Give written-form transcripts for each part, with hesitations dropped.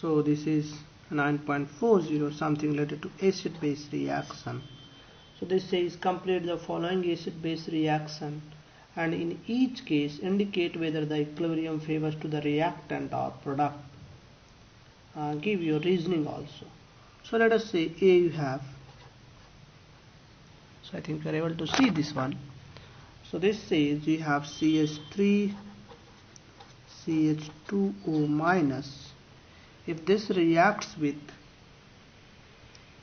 So this is 9.40, something related to acid-base reaction. So this says complete the following acid-base reaction and in each case indicate whether the equilibrium favors to the reactant or product. Give your reasoning also. So let us say A you have. So I think you are able to see this one. So this says you have CH3 CH2O minus. If this reacts with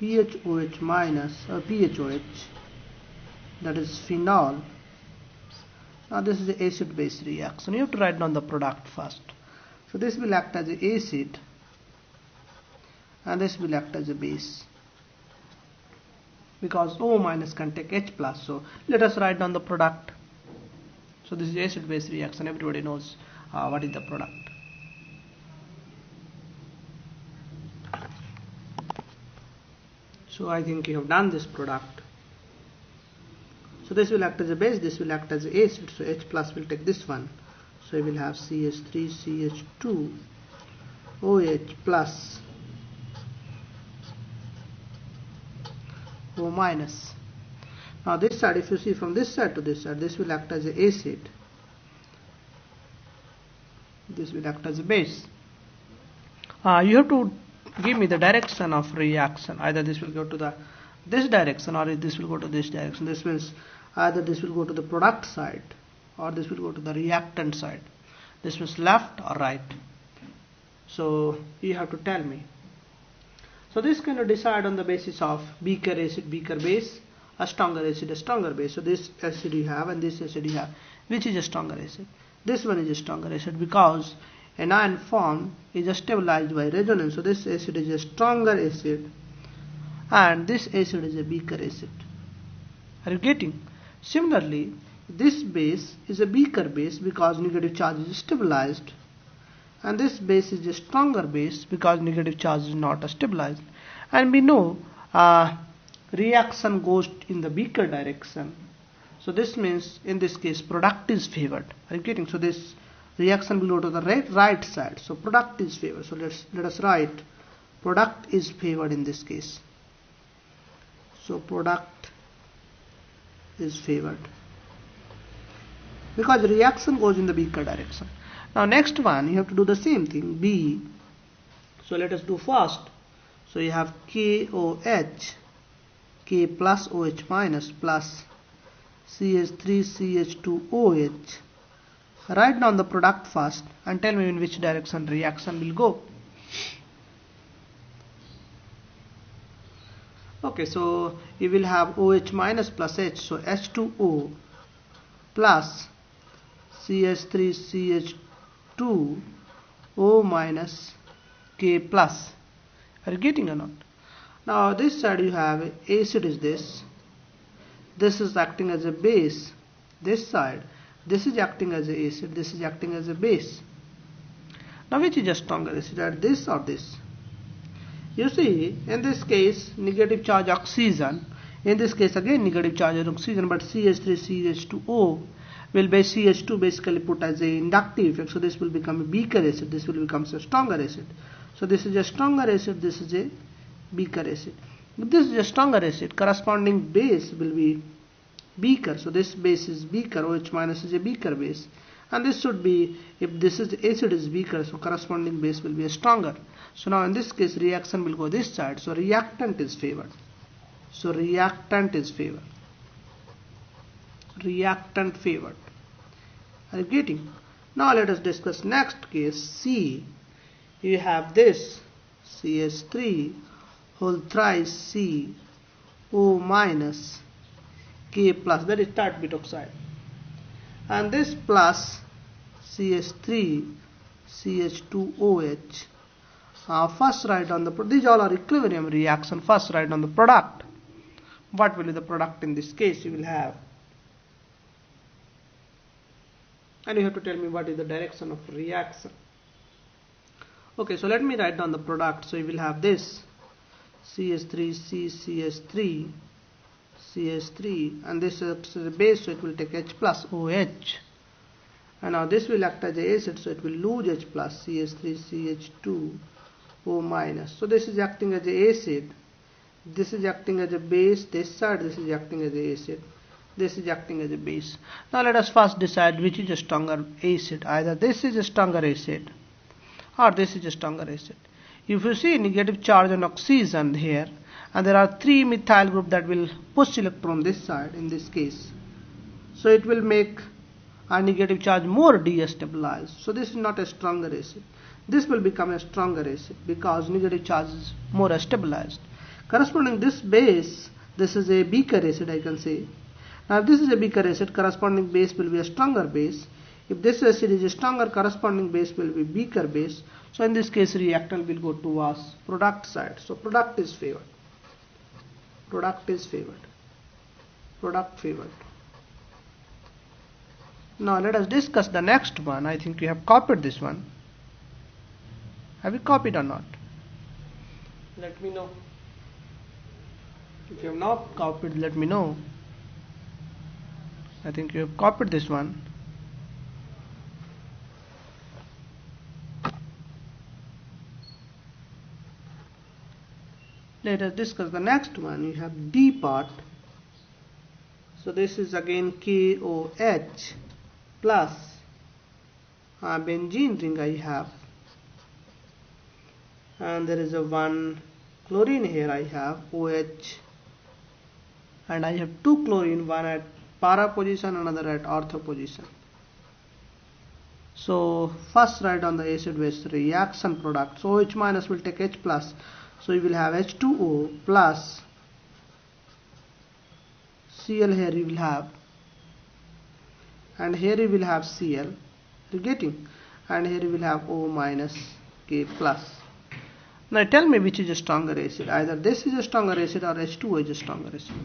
PHOH minus or PHOH, that is phenol. Now this is the acid base reaction. You have to write down the product first. So this will act as an acid and this will act as a base, because O minus can take H plus. So let us write down the product. So this is acid base reaction. Everybody knows what is the product. So I think you have done this product. So this will act as a base, this will act as an acid. So H plus will take this one. So we will have CH3 CH2 OH plus O minus. Now this side, if you see from this side to this side, this will act as an acid. This will act as a base. You have to give me the direction of reaction. Either this will go to this direction or this will go to this direction. This means either this will go to the product side or this will go to the reactant side. This means left or right. So you have to tell me. So this can decide on the basis of weaker acid, weaker base, a stronger acid, a stronger base. So this acid you have and this acid you have. Which is a stronger acid? This one is a stronger acid because anion form is stabilized by resonance. So this acid is a stronger acid and this acid is a weaker acid. Are you getting? Similarly, this base is a weaker base because negative charge is stabilized, and this base is a stronger base because negative charge is not stabilized. And we know reaction goes in the weaker direction. So this means in this case product is favored. Are you getting? So this reaction will go to the right side. So product is favored. So let us write product is favored in this case. So product is favored because reaction goes in the weaker direction. Now next one you have to do the same thing, B. So let us do first. So you have KOH, K plus OH minus plus CH3 CH2OH. Write down the product first and tell me in which direction reaction will go. Okay, so you will have OH minus plus H, so H2O plus CH3 CH2 O minus K plus. Are you getting or not? Now this side you have acid is this. This is acting as a base. This side, this is acting as a acid. This is acting as a base. Now which is a stronger acid, this or this? You see, in this case, negative charge oxygen. In this case, again negative charge oxygen, but CH3 CH2O will be CH2 basically put as a inductive effect. So this will become a weaker acid. This will become a stronger acid. So this is a stronger acid. This is a weaker acid. If this is a stronger acid, corresponding base will be weaker. So this base is weaker. OH minus is a weaker base. And this should be, if this is acid is weaker, so corresponding base will be a stronger. So now in this case reaction will go this side. So reactant is favored. So reactant is favored. Reactant favored. Are you getting? Now let us discuss next case, C. You have this CH3 whole thrice C O minus K plus, that is tert bit oxide, and this plus CH3 CH2OH. First write on the, these all are equilibrium reaction. First write on the product. What will be the product in this case? You will have, and you have to tell me what is the direction of reaction. Okay, so let me write down the product. So you will have this CH3 CH3 CH3, and this is a base, so it will take H plus OH. And now this will act as a acid, so it will lose H plus CH3 CH2 O minus. So this is acting as a acid. This is acting as a base. This side, this is acting as a acid. This is acting as a base. Now let us first decide which is a stronger acid. Either this is a stronger acid or this is a stronger acid. If you see negative charge on oxygen here, and there are 3 methyl group that will push electron this side in this case, so it will make a negative charge more destabilized. So this is not a stronger acid. This will become a stronger acid because negative charge is more stabilized. Corresponding this base, this is a weaker acid, I can say. Now if this is a weaker acid, corresponding base will be a stronger base. If this acid is a stronger, corresponding base will be weaker base. So in this case, reactant will go towards product side. So product is favored. Product is favored. Product favored. Now let us discuss the next one. I think you have copied this one. Have you copied or not? Let me know. If you have not copied, let me know. I think you have copied this one. Let us discuss the next one. You have D part. So this is again KOH plus benzene ring I have, and there is a one chlorine here I have OH, and I have 2 chlorine, one at para position, another at ortho position. So first write on the acid base reaction product. So OH minus will take H plus. So you will have H2O plus Cl here you will have, and here you will have Cl, you getting, and here you will have O minus K plus. Now tell me which is a stronger acid. Either this is a stronger acid or H2O is a stronger acid.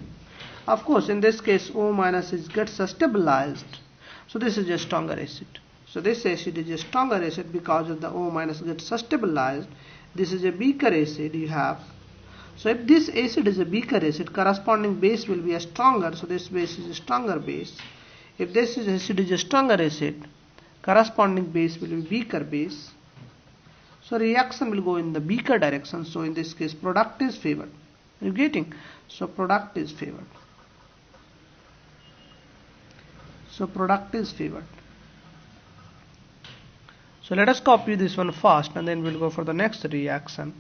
Of course in this case O minus gets stabilized, so this is a stronger acid. So this acid is a stronger acid because of the O minus gets stabilized. This is a weaker acid you have. So if this acid is a weaker acid, corresponding base will be a stronger. So this base is a stronger base. If this acid is a stronger acid, corresponding base will be weaker base. So reaction will go in the weaker direction. So in this case product is favored. Are you getting? So product is favored. So product is favored. So let us copy this one first and then we'll go for the next reaction.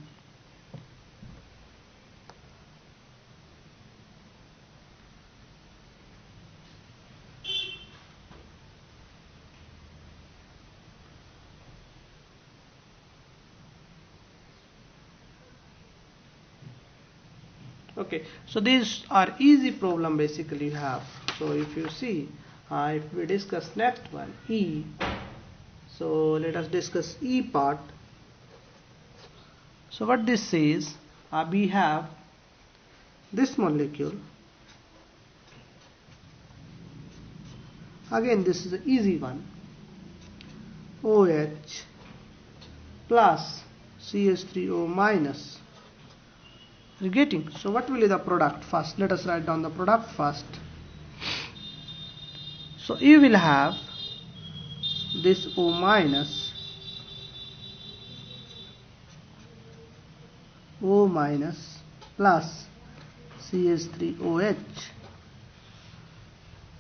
Okay, so these are easy problem basically you have. So if you see, if we discuss next one, E. So let us discuss E part. So what this says, we have this molecule. Again this is an easy one. OH plus CH3O minus. You getting? So what will be the product first? Let us write down the product first. So you will have this O minus plus CH3OH.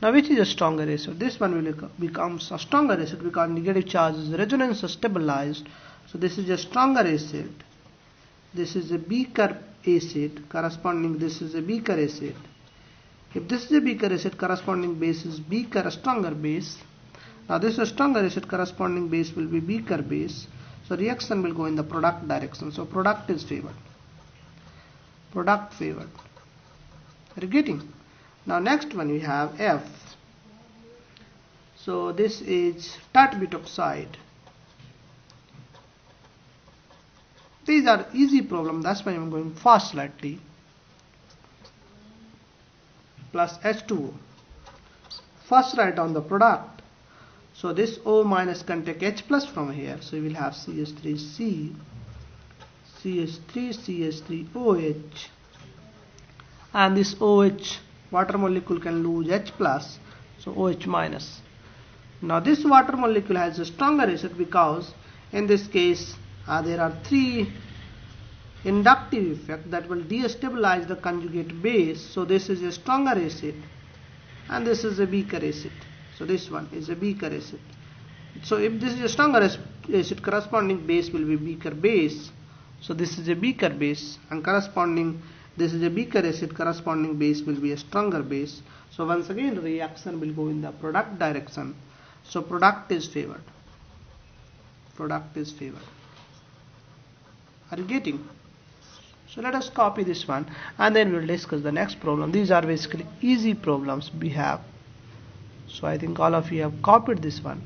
Now which is a stronger acid? This one will becomes a stronger acid because negative charge is resonance stabilized. So this is a stronger acid. This is a weaker acid. Corresponding this is a weaker acid. If this is a weaker acid, corresponding base is weaker, stronger base. Now this is a stronger acid, corresponding base will be weaker base. So reaction will go in the product direction. So product is favored. Product favored. Are you getting? Now next one we have F. So this is tert oxide. These are easy problem, that's why I am going fast slightly. Plus H2O. First write down the product. So this O minus can take H plus from here. So you will have CH3C, CH3OH, and this OH water molecule can lose H plus, so OH minus. Now this water molecule has a stronger acid because in this case there are 3 inductive effect that will destabilize the conjugate base. So this is a stronger acid and this is a weaker acid. So this one is a weaker acid. So if this is a stronger acid, corresponding base will be weaker base. So this is a weaker base, and corresponding, this is a weaker acid, corresponding base will be a stronger base. So once again reaction will go in the product direction. So product is favored. Product is favored. Are you getting? So let us copy this one and then we will discuss the next problem. These are basically easy problems we have. So I think all of you have copied this one.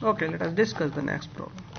Okay, let us discuss the next problem.